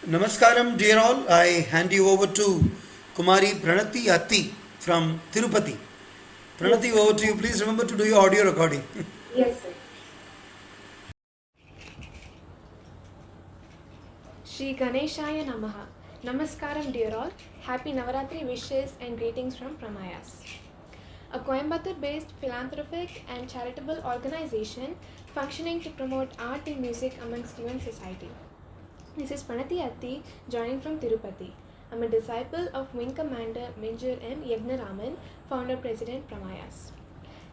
Namaskaram, dear all. I hand you over to Kumari Pranati Atti from Tirupati. Yes, Pranati, sir. over to you. Please remember to do your audio recording. Yes, sir. Shri Ganeshaya Namaha. Namaskaram, dear all. Happy Navaratri wishes and greetings from Pramayas. A Coimbatore-based philanthropic and charitable organization functioning to promote art and music among student society. This is Pranati Atti, joining from Tirupati. I'm a disciple of Wing Commander Major M. Yagnaraman, founder President Pramayas,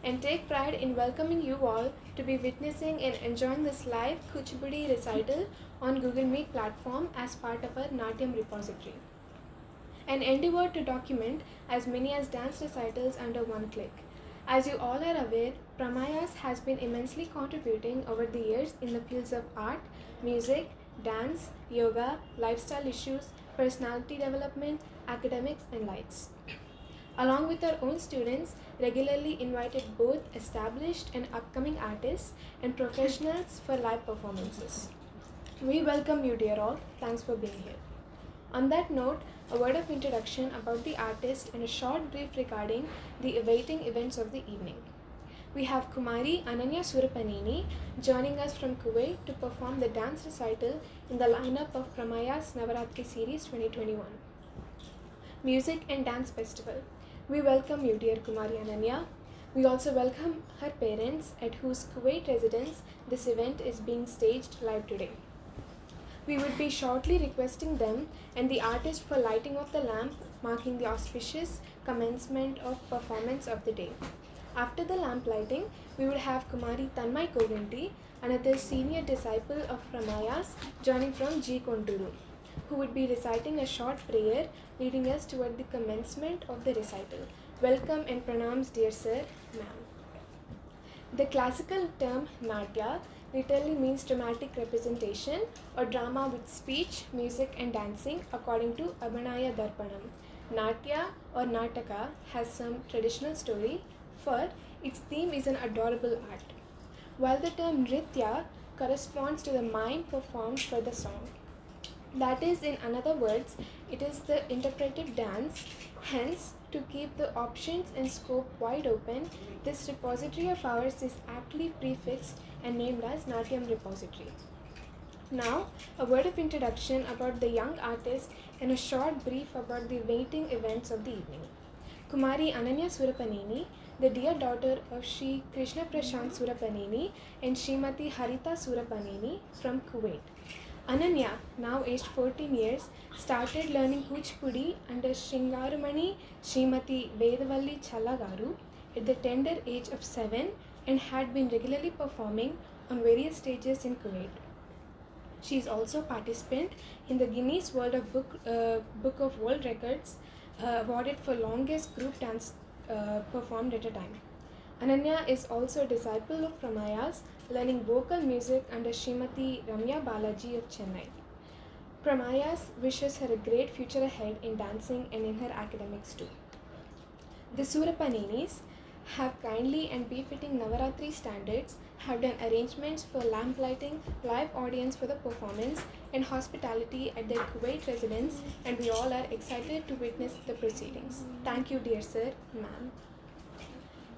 and take pride in welcoming you all to be witnessing and enjoying this live Kuchipudi recital on Google Meet platform as part of our Natyam repository. An endeavor to document as many as dance recitals under one click. As you all are aware, Pramayas has been immensely contributing over the years in the fields of art, music, dance, yoga, lifestyle issues, personality development, academics, and lights. Along with our own students, regularly invited both established and upcoming artists and professionals for live performances. We welcome you, dear all. Thanks for being here. On that note, a word of introduction about the artist and a short brief regarding the awaiting events of the evening. We have Kumari Ananya Surapanini joining us from Kuwait to perform the dance recital in the lineup of Pramaya's Navaratri Series 2021 Music and Dance Festival. We welcome you, dear Kumari Ananya. We also welcome her parents, at whose Kuwait residence this event is being staged live today. We would be shortly requesting them and the artist for lighting of the lamp, marking the auspicious commencement of performance of the day. After the lamp lighting, we would have Kumari Tanmay Koganti, another senior disciple of Ramayas, joining from G. Konduru, who would be reciting a short prayer leading us toward the commencement of the recital. Welcome and pranams, dear sir, ma'am. The classical term Natya literally means dramatic representation or drama with speech, music, and dancing, according to Abhanaya Darpanam. Natya or Nataka has some traditional story, for its theme is an adorable art, while the term Nritya corresponds to the mime performed for the song. That is, in other words, it is the interpretive dance. Hence, to keep the options and scope wide open, this repository of ours is aptly prefixed and named as Natyam Repository. Now, a word of introduction about the young artist and a short brief about the waiting events of the evening. Kumari Ananya Surapaneni, the dear daughter of Sri Krishna Prashant Surapaneni and Srimati Harita Surapaneni from Kuwait. Ananya, now aged 14 years, started learning Kuchipudi under Shringaramani Srimati Vedavalli Challagaru at the tender age of 7 and had been regularly performing on various stages in Kuwait. She is also participant in the Guinness Book of World Records, awarded for longest group dance performed at a time. Ananya is also a disciple of Pramayas, learning vocal music under Srimati Ramya Balaji of Chennai. Pramayas wishes her a great future ahead in dancing and in her academics too. The Surapanenis have kindly and befitting Navaratri standards have done arrangements for lamp lighting, live audience for the performance, and hospitality at their Kuwait residence, and we all are excited to witness the proceedings. Thank you, dear sir, ma'am.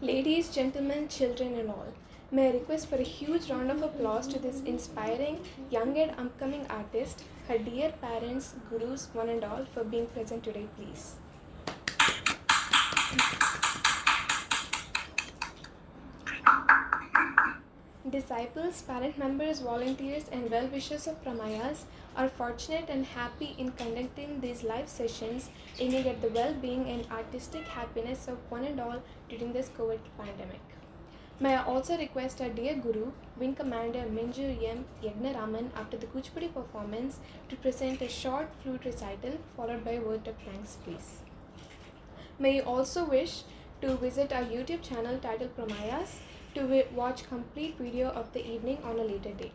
Ladies, gentlemen, children, and all, may I request for a huge round of applause to this inspiring young and upcoming artist, her dear parents, gurus, one and all, for being present today, please. Disciples, parent members, volunteers, and well wishers of Pramayas are fortunate and happy in conducting these live sessions aiming at the well being and artistic happiness of one and all during this COVID pandemic. May I also request our dear Guru, Wing Commander Minjur M. Yagnaraman, after the Kuchipudi performance, to present a short flute recital followed by a word of thanks, please. May you also wish to visit our YouTube channel titled Pramayas to watch complete video of the evening on a later date.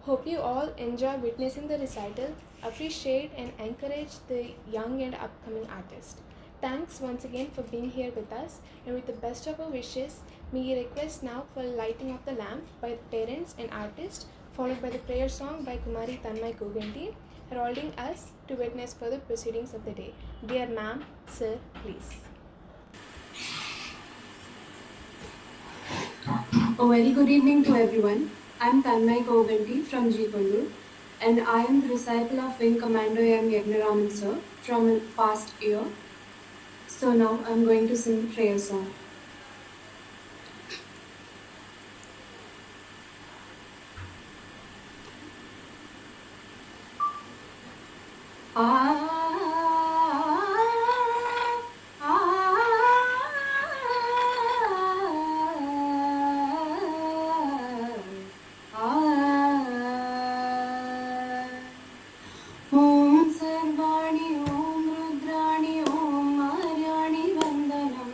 Hope you all enjoy witnessing the recital, appreciate and encourage the young and upcoming artist. Thanks once again for being here with us, and with the best of our wishes, may we request now for lighting of the lamp by the parents and artists followed by the prayer song by Kumari Tanmay Koganti, heralding us to witness further proceedings of the day. Dear ma'am, sir, please. A very good evening to everyone. I'm Tanmay Koganti from Jeepandu, and I am the disciple of Wing Commander M. Yagnaraman sir from past year. So now I'm going to sing prayer song. Om Sarvani Om Rudrani Om Aryani Vandanam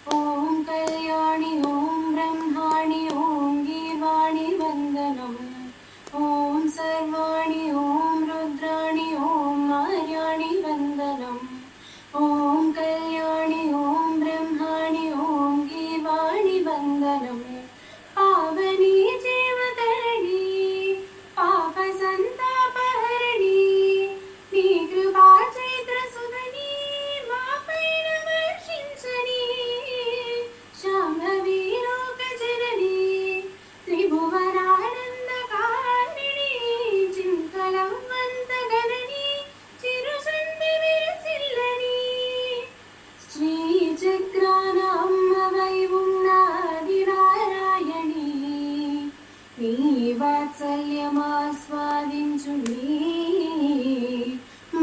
Om Kalyani Om Brahmani Om Givani Vandanam Om Sarvani Om Rudrani Om Aryani Vandanam Om Kalyani Om Brahmani Om Givani Vandanam Pavani Jeevatarani Papa Santapaharani నీ కృపా చైత్ర సుధని మాపైన వర్షించని శాంభవి లోక జనని త్రిభువనానందకారిణి చింతలవంత గణని చిరుసంధి విరసిల్లని శ్రీ చక్రాన అమ్మవై ఉన్నది నారాయణి నీ వాత్సల్యమాస్వాదించు నీ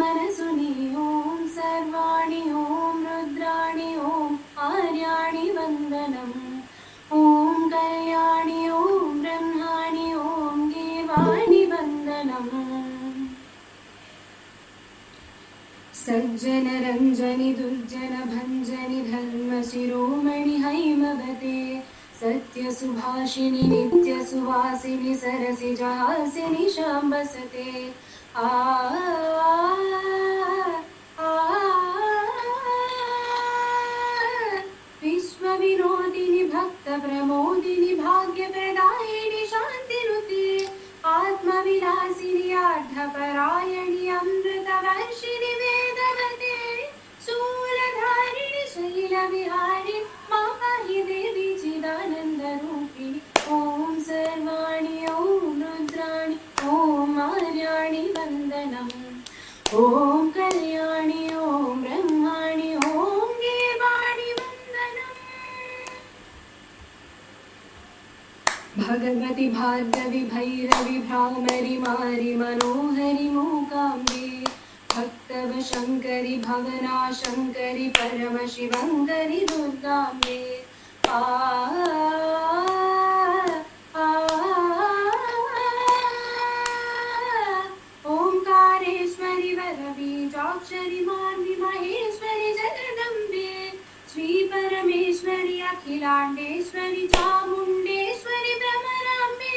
మనసుని ఓం సర్వాణి ఓం రుద్రాణి ఓం ఆర్యాణి వందనం ఓం కళ్యాణి ఓం బ్రహ్మాణి ఓం దేవాణి వందనం సజ్జన రంజని దుర్జన భంజని ధర్మ శిరోమణి హైమవతే సత్య సుభాషిణి నిత్య సువాసిని సరసి జహాసిని శాంబసతే ఆ విశ్వ వినోదిని భక్త ప్రమోదిని భాగ్య ప్రదాయిని శాంతినుతే ఆత్మ విలాసిని ఆర్ధపరాయణి అమృత వర్షిణి వేదవతే శూలధారిణి శైల విహారి మా పాహి దేవి చిదానంద రూపిణి ఓం సర్వాణి ఓం రుద్రాణి ఓం ఆర్యాణి వందనం ఓం కళ్యాణి ఓం బ్రహ్మాణి ఓం దేవాణి వందనం భగవతి భార్గవి భైరవి భ్రామరి మారి మనోహరి మూకాంబే భక్తవ శంకరి భవనా శంకరి పరమ శివంకరి దుర్గాంబే ఓంకారేశ్వరి వరబీజాక్షరి మాన్వి మహేశ్వరి జగదంబే శ్రీ పరమేశ్వరి అఖిలాండేశ్వరి చాముండేశ్వరి భ్రమరాంబే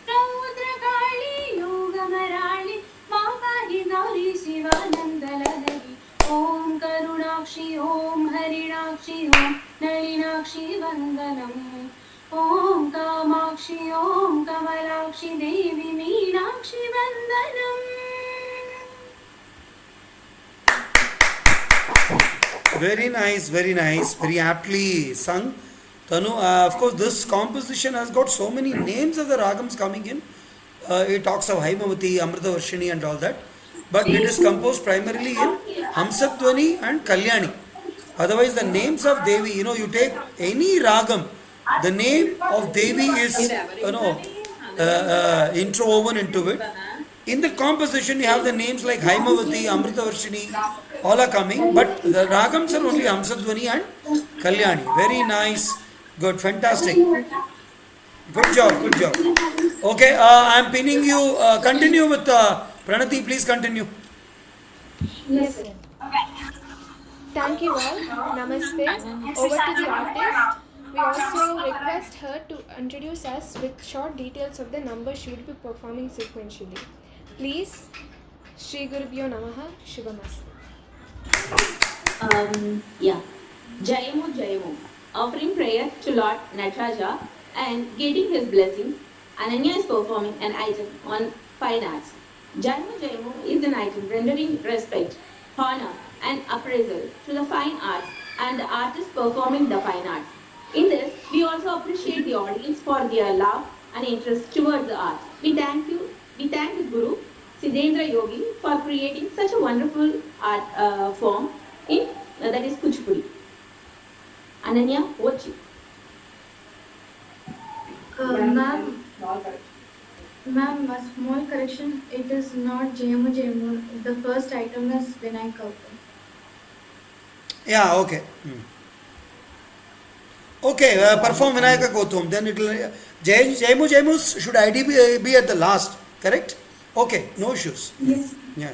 రౌద్రకాళి యోగమరాళి మా పాహి గౌరీ శివానందలహరి ఓం కరుణాక్షి ఓం హరిణాక్షి ఓం నళినాక్షి వందనం ఓం కామాక్షి ఓం కమలాక్షి దేవి మీనాక్షి వందనం Very nice, very aptly sung. Tanu, of course, this composition has got so many names of the ragams coming in. It talks of Haimavati, Amritavarshini and all that. But it is composed primarily in Hamsadvani and Kalyani. Otherwise, the names of Devi, you take any ragam, the name of Devi is, interwoven into it. In the composition, you have the names like Haimavati, Amritavarshini, all are coming, but the ragams are only Hamsadvani and Kalyani. Very nice, good, fantastic. Good job. Okay, I am pinning you. Continue with Pranati, please continue. Yes, sir. Thank you all. Namaste. Over to the artist. We also request her to introduce us with short details of the numbers she will be performing sequentially. Please, Shri Gurubhyo Namaha, Shubhamastu. Jayamu, offering prayer to Lord Nataraja and getting his blessing Ananya is performing an item on fine arts. Jaimu Jaimu is an item rendering respect, honor, and appraisal to the fine arts and the artist performing the fine arts. In this, we also appreciate the audience for their love and interest towards the art. We thank the Guru, Siddhendra Yogi, for creating such a wonderful art form in that is Kuchipudi. Ananya, watch you. Ma'am, a small correction. It is not Jemu Jemu. The first item is Vinay Kautam. Yeah, okay. Okay, perform Vinayaka Gautam. Then it will. Jaimu Jaimus should ideally be at the last, correct? Okay, no issues. Yes. Yeah.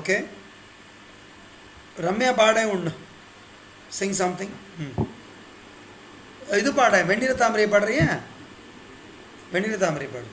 Okay. Ramya Bade und sing something. இது பாட வெண்ணிற தாமரை பாடுறியா? வெண்ணிற தாமரை பாடு.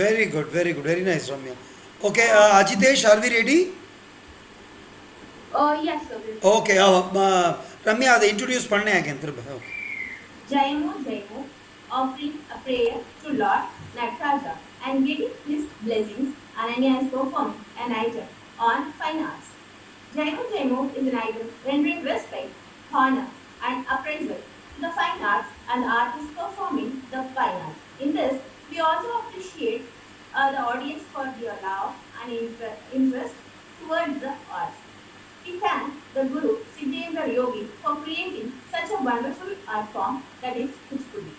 Very good, very good, very nice, Ramya. Okay, Ajitesh, are we ready? Yes, sir. Okay, Ramya, அதை introduce பண்ணு again திரும்ப. Okay. Jaimu, offering a prayer to Lord Nataraja and getting his blessings, Ananya is performing an item on fine arts. Jaimu is an item rendering respect, honor, and appraisal to the fine arts and the artist performing the fine arts. In this, we also appreciate the audience for their love and interest towards the arts. We thank the Guru Siddhendra Yogi for creating such a wonderful art form that is Kuchipudi.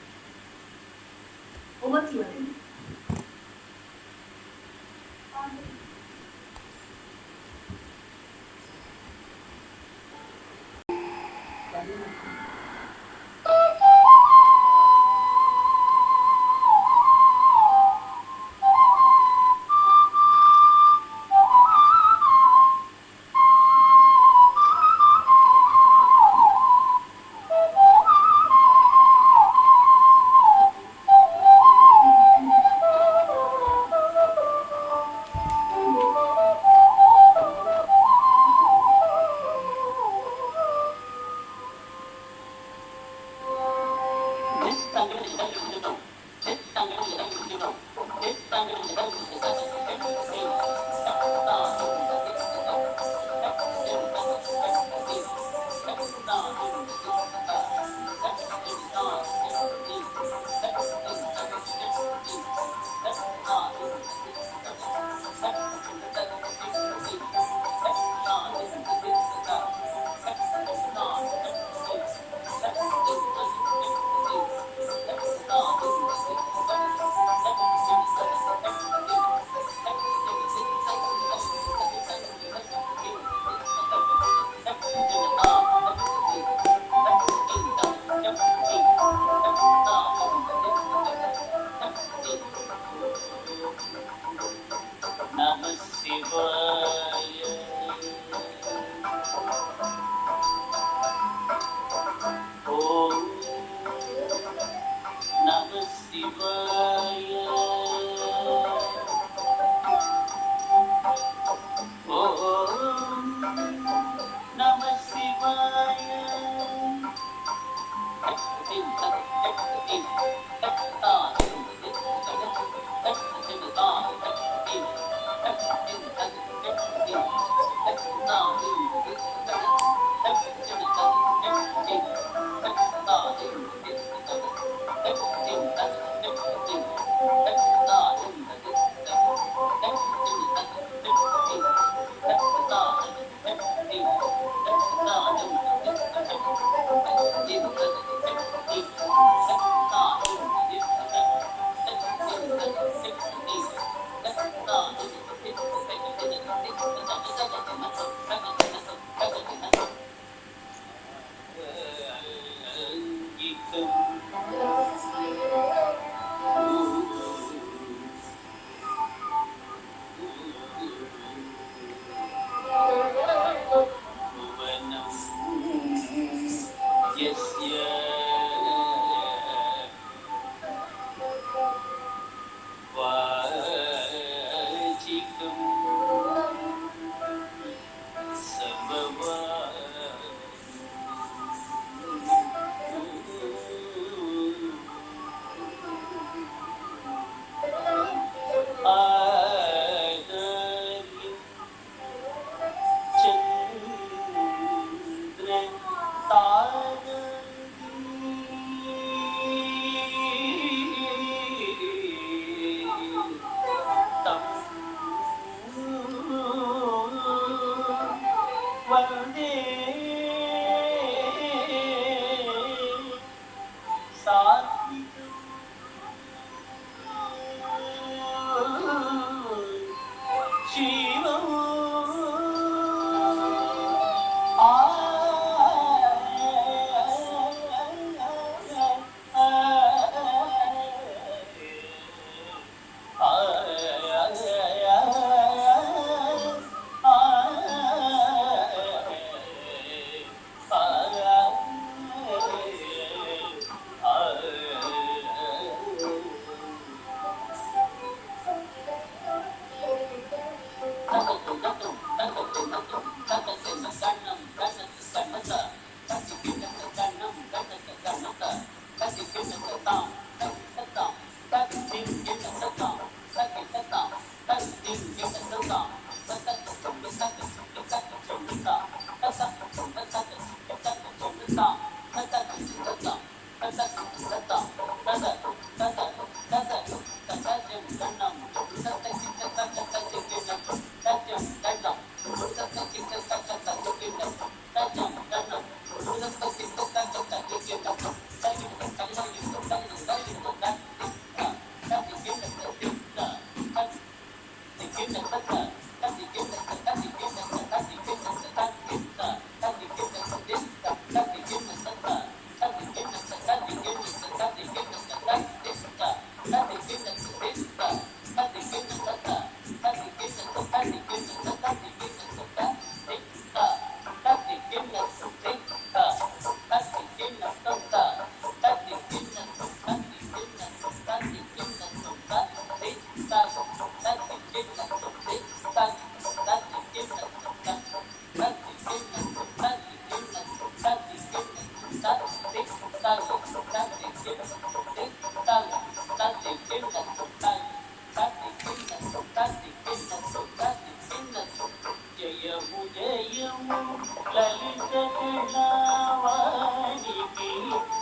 జయము జయము లలిత కళావాణికి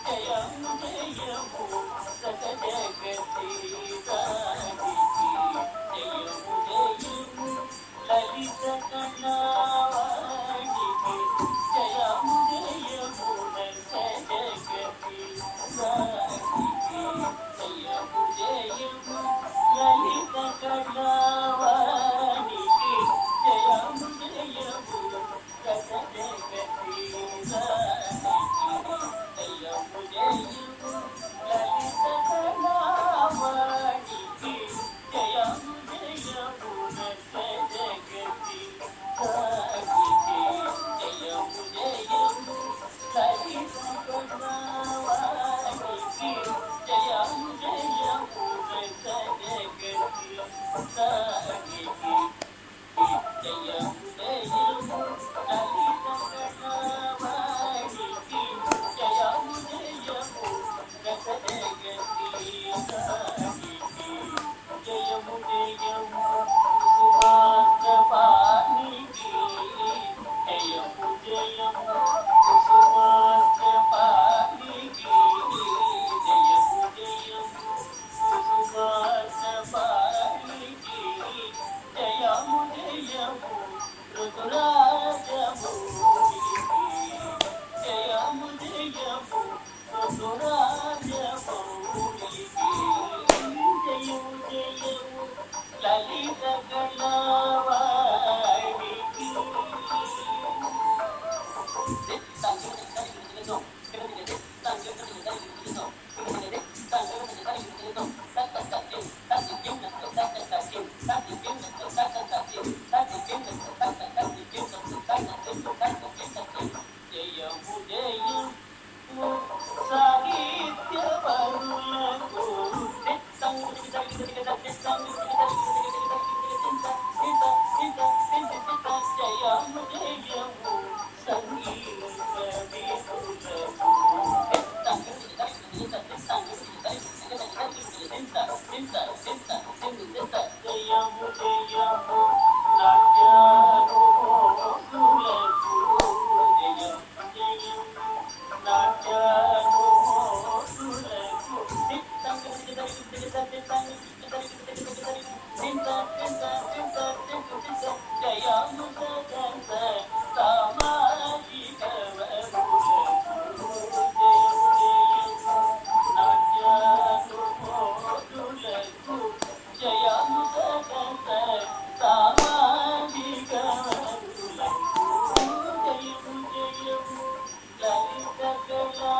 జయము జయము సక జగతి దానికి జయము జయము లలిత కళావాణికి జయము జయము సక జగతి దానికి జయము జయము లలిత కళావాణికి జయము జయము సక జగతి దానికి జయము జయము లలిత కళావాణికి జయము జయము సక జగతి దానికి జయము జయము లలిత కళావాణికి జయము జయము సక జగతి దానికి జయము జయము లలిత కళావాణికి జయము జయము సక జగతి దానికి జయము జయము సుమార్గపాణికి జయము జయము సుమార్గపాణికి జయము జయము సుమార్గపాణికి జయము జయము ఋతురాజమౌళికి జయము జయము ఋతురాజమౌళికి జయము జయము లలిత కళావాణికి జయము జయము సాహిత్య పరులకు జయము జయము సంగీత విధులకు జయము జయము నాట్యానుభోగులకు జయము జయము నాట్యానుభోగులకు జయము సగంత సామాజిక వరులకు జయము జయము నాట్యానుభోగులకు జయము సగంత సామాజిక వరులకు జయము జయము లలిత కళా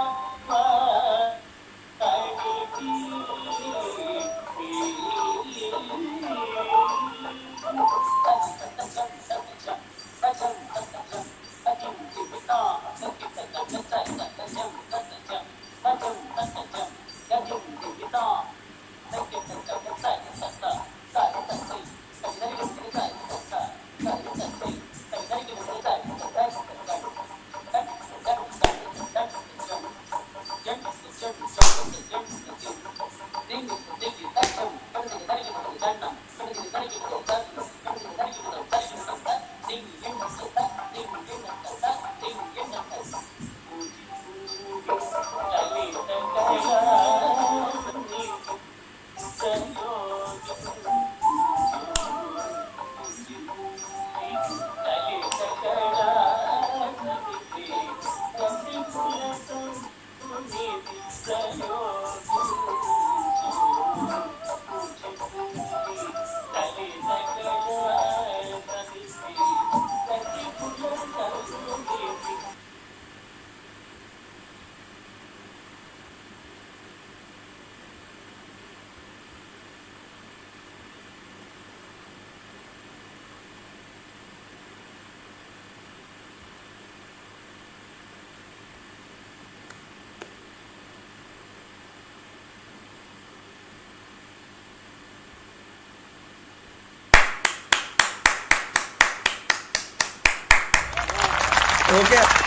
Okay.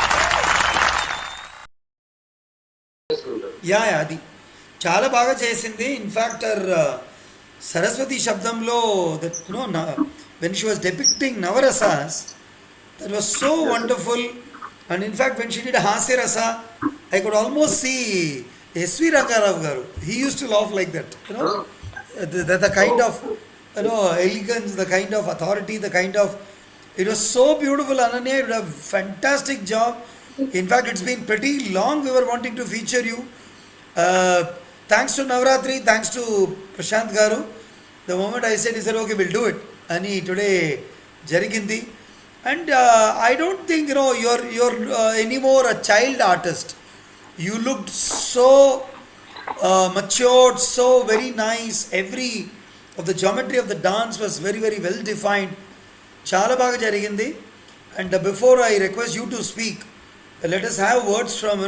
యా అది చాలా బాగా చేసింది. ఇన్ఫ్యాక్ట్ సరస్వతి శబ్దంలో that when she was depicting navarasas that was so wonderful. And in fact when she did hasya rasa I could almost see S V Rangarao garu. He use to laugh like that the kind of elegance, the kind of authority, the kind of, it was so beautiful. Ananya, you did a fantastic job. In fact, it's been pretty long we were wanting to feature you. uh, Thanks to Navratri, thanks to Prashant garu, the moment I said, he said okay, we'll do it, and today jarigindi. And I don't think you're anymore a child artist. You looked so matured, so very nice. Every of the geometry of the dance was very, very well defined. Chala baga jarigindi. And before I request you to speak, let us have words from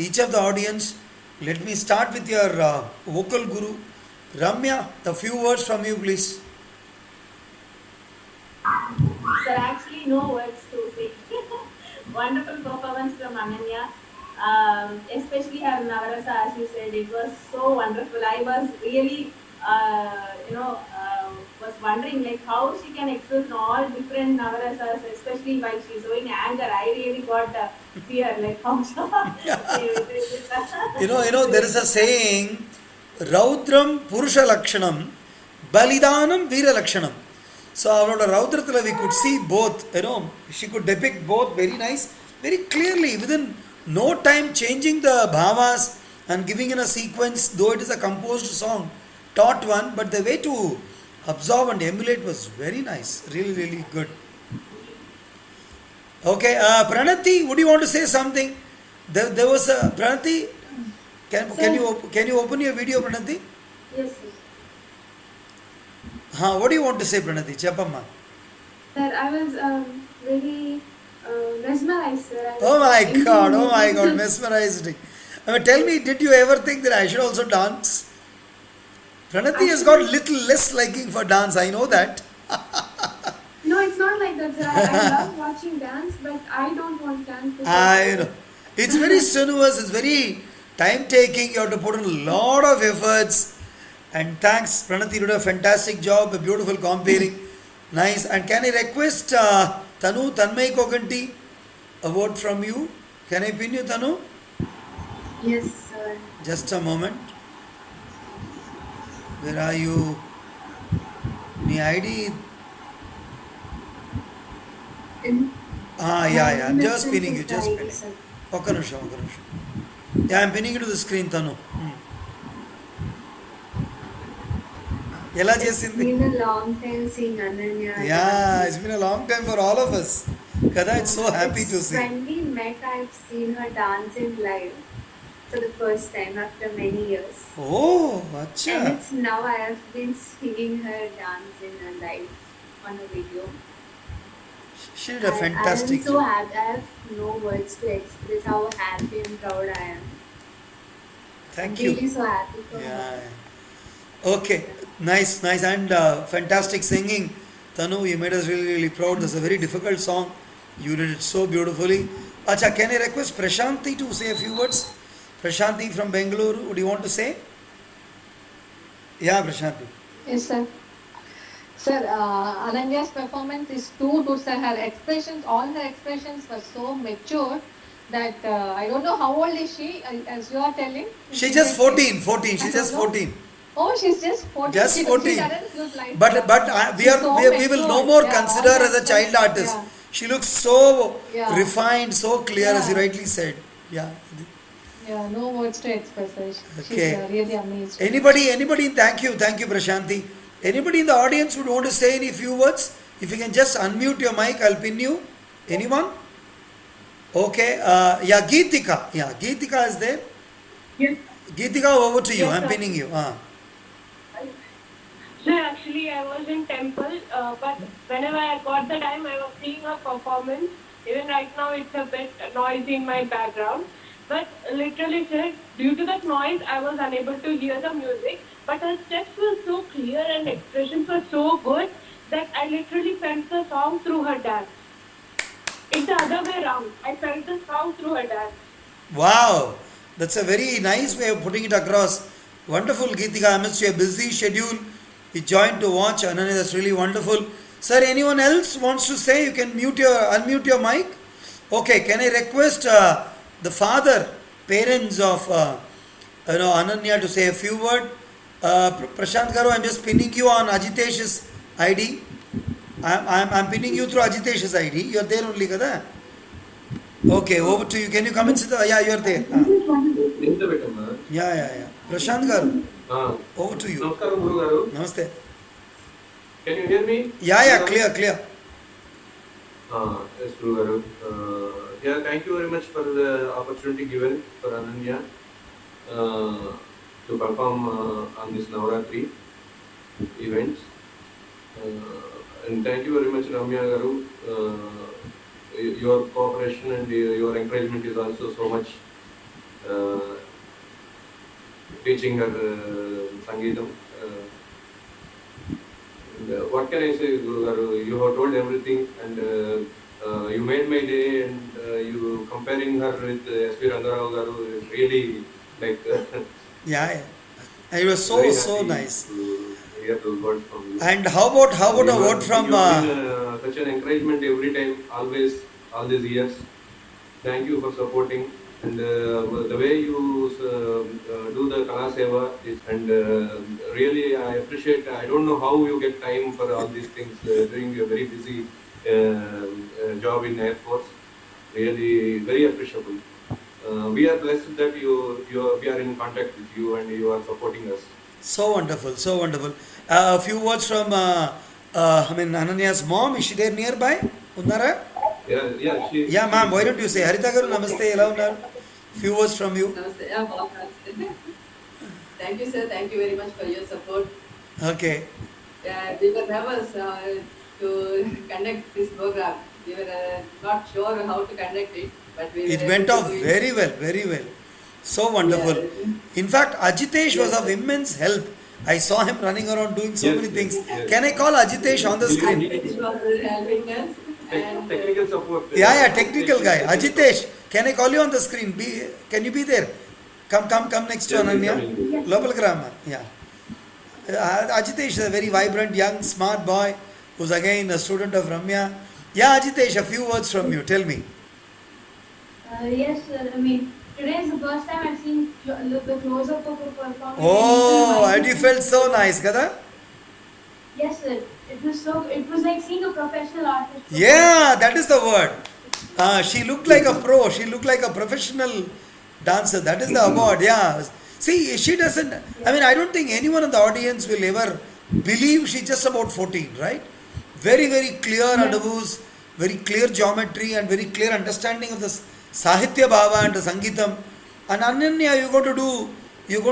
each of the audience. Let me start with your vocal guru, Ramya. The few words from you, please. Sir, actually, no words to say. Wonderful performance from Ananya. Especially her Navarasa, as you said, it was so wonderful. I was really, was wondering like how she can express in all different Navarasas, especially while she's showing anger. I really got fear, like how. There is a saying, Raudram Purusha Lakshanam, Balidanam Veera Lakshanam. So avaloda Raudrathila we could see both, she could depict both very nice, very clearly, within no time changing the bhavas and giving in a sequence, though it is a composed song, taught one, but the way to absorb and emulate was very nice, really, really good. Okay, Pranati, would you want to say something? There was a Pranati. Can you open your video, Pranati? Yes, sir. What do you want to say, Pranati? Chapamma. Sir, I was very mesmerized, sir. Oh my God, mesmerizing. Tell me, did you ever think that I should also dance? Pranati has got little less liking for dance, I know that. No, it's not like that, sir. I love watching dance, but I don't want dance. I know. It's very strenuous, it's very time taking, you have to put in a lot of efforts. And thanks, Pranati, you did a fantastic job, a beautiful comparing. Nice. And can I request Tanmay Koganti, a word from you? Can I pin you, Tanu? Yes, sir. Just a moment. Where are you? Ni ID. Yeah. I'm just pinning you. Just pinning. Okay, no. Yeah, I'm pinning you to the screen, Tanu. Ela chesinది. It's been a long time seeing Ananya. Yeah, it's been a long time for all of us. Kada, it's so happy to see. When we met, I've seen her dancing live for the first time after many years. Oh, And acha. it's now I have been seeing her dance in a live on a video. She did a fantastic I am so job. happy. I have no words to express how happy and proud I am. Thank I'm you. really so happy for her. Yeah. Okay, nice, and fantastic singing. Tanu, you made us really, really proud. This is a very difficult song. You did it so beautifully. Acha, can I request Prashanti to say a few words? Prashanti from Bengaluru, would you want to say? Yeah, Prashanti. Yes, sir. Sir, Ananya's performance is too good, sir. Her expressions, all her expressions were so mature that I don't know how old is she, as you are telling. She's just 14. She's just 14. Oh, she's just 14. Just She 14. doesn't look like But that. we She's so will no mature. more Yeah, consider all her as a that child stuff. artist. Yeah. She looks so Yeah. refined, so clear, as you Yeah. rightly said. Yeah. Yeah, no words to express her. She's Okay. really amazed. Anybody, thank you, Prashanti. Anybody in the audience would want to say any few words? If you can just unmute your mic, I'll pin you. Anyone? Okay, yeah, Geetika. Yeah, Geetika is there. Yes. Geetika, over to you. Yes, I'm sir. pinning you. Sir, actually, I was in temple, but whenever I got the time, I was seeing her performance. Even right now, it's a bit noisy in my background. But literally, sir, due to that noise, I was unable to hear the music. But her steps were so clear and expressions were so good that I literally felt the song through her dance. It's the other way around. I felt the song through her dance. Wow, That's a very nice way of putting it across. Wonderful, Geetika. Amidst your busy schedule, you joined to watch Ananya. That's really wonderful. Sir, anyone else wants to say? You can unmute your mic. Okay, can I request the father, parents of Ananya to say a few words? Prashant Garu, I'm just pinning you on Ajitesh's ID. I'm pinning you through Ajitesh's ID. You're there only, kada? Okay, over to you. Can you come and sit? Yeah, you're there. Yeah. Prashant Garu, over to you. Namaskaram, Guru Garu. Namaste. Can you hear me? Yeah, clear. Yes, Guru Garu. Yeah, thank you very much for the opportunity given for Ananya to perform on this Navaratri events. And thank you very much, Ramya Garu. Your cooperation and your encouragement is also so much teaching her Sangeetam. What can I say, Guru Garu? You have told everything, and you made my day, and you comparing her with S.V. Rangarao Garu is really like. Yeah. And it was very so happy nice. to hear those words from you. And how about a word from? You have been such an encouragement every time, always, all these years. Thank you for supporting. And the way you do the Kala Seva is, and really I appreciate. I don't know how you get time for all these things during your very busy job in Air Force. Really very appreciable. We are blessed that we are in contact with you and you are supporting us. So wonderful. A few words from Ananya's mom. Is she there nearby? Unnara? Yeah, she. Yeah, ma'am. Why don't you say Harita Garu Namaste? Ela unnaru? Few words from you. Namaste. Yeah, Namaste. Thank you, sir. Thank you very much for your support. Okay. Yeah, we were nervous to conduct this program. We were not sure how to conduct it, but we were It able went to off do it. very well. So wonderful. Yeah. In fact, Ajitesh was of immense help. I saw him running around doing so many things. Can I call Ajitesh on the screen? It was helping us. And Technical support. Yeah, technical guy. Ajitesh, can I call you on the screen? Can you be there? Come next to Yes, Ananya. coming. Lopal Grama. Yeah. Ajitesh is a very vibrant, young, smart boy who's again a student of Ramya. Yeah, Ajitesh, a few words from you. Tell me. Yes, sir. I mean, today is the first time I've seen the close-up of a performance. Oh, and you felt so nice, kada? Yes, sir. It was like seeing a professional artist. Yeah, that is the word. She looked like a pro. She looked like a professional dancer. That is the award. Yeah. See, she doesn't. I don't think anyone in the audience will ever believe she's just about 14, right? Very, very clear adavus, very clear geometry, and very clear understanding of the Sahitya Bhava and the Sangeetam. And Ananya, you're going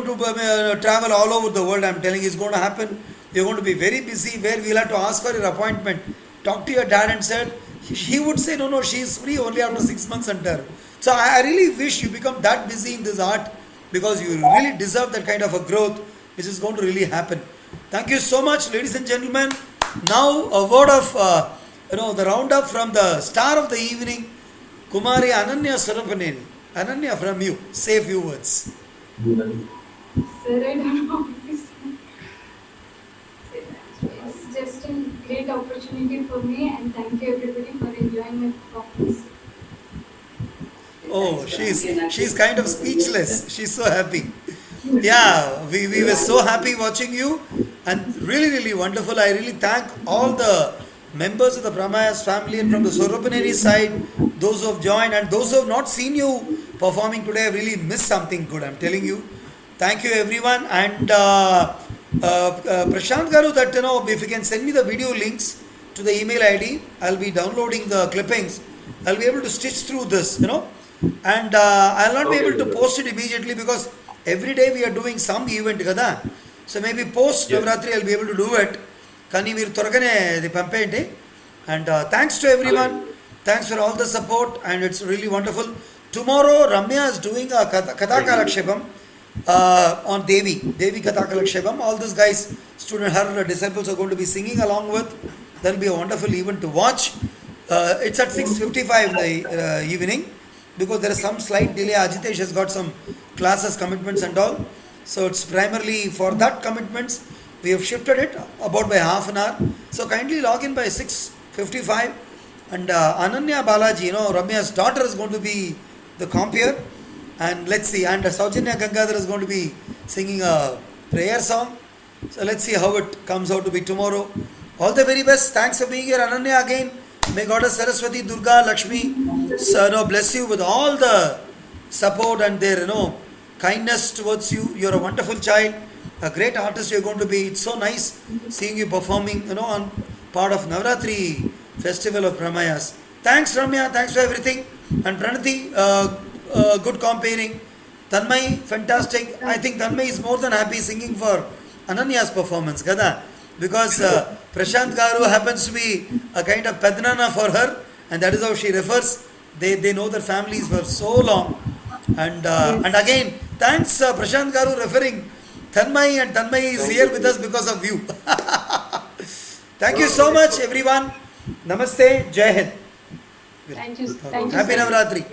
to travel all over the world. I'm telling you, it's going to happen. You're going to be very busy where we'll have to ask for your appointment. Talk to your dad and said, he would say, no, she's free only after 6 months under. So I really wish you become that busy in this art because you really deserve that kind of a growth which is going to really happen. Thank you so much, ladies and gentlemen. Now a word of, the roundup from the star of the evening, Kumari Ananya Sarapaneni. Ananya, from you, say a few words. Sir, I don't know what to say. It's just a great opportunity for me, and thank you everybody for enjoying my performance. Oh, she's kind of speechless. She's so happy. Yeah, we were so happy watching you and really wonderful. I really thank all the members of the Pramayas family and from the Soropaneri side, those who have joined and those who have not seen you performing today have really missed something good, I'm telling you. Thank you everyone, and Prashant Garu, that if you can send me the video links to the email ID, I'll be downloading the clippings. I'll be able to stitch through this, and I'll not be able to post it immediately because every day we are doing some event kada. So maybe post Navratri I'll be able to do it. Kani meer toragane the pampente. And thanks to everyone. Thanks for all the support, and it's really wonderful. Tomorrow Ramya is doing a Katha Kalakshepam on Devi Katha Kalakshepam. All these guys, her disciples are going to be singing along with. That will be a wonderful event to watch. It's at 6:55 in the evening because there is some slight delay. Ajitesh has got some classes commitments and all. So it's primarily for that commitments. We have shifted it about by half an hour. So kindly log in by 6:55. And Ananya Balaji, Ramya's daughter is going to be the compeer. And let's see. And Saujanya Gangadhar is going to be singing a prayer song. So let's see how it comes out to be tomorrow. All the very best. Thanks for being here, Ananya, again. May Goddess Saraswati, Durga, Lakshmi, bless you with all the support and their, kindness towards you. You're a wonderful child, a great artist you're going to be. It's so nice seeing you performing, on part of Navratri Festival of Pramayas. Thanks, Ramya. Thanks for everything. And Pranati, good comparing. Tanmay, fantastic. I think Tanmay is more than happy singing for Ananya's performance, Gada. Because Prashant Garu happens to be a kind of Padnana for her, and that is how she refers. They know their families for so long. And again, thanks Prashant Garu referring Tanmay, and Tanmay is here with us because of you. Thank you so much, everyone. Namaste, Jai Hind. Thank you. Happy Navratri.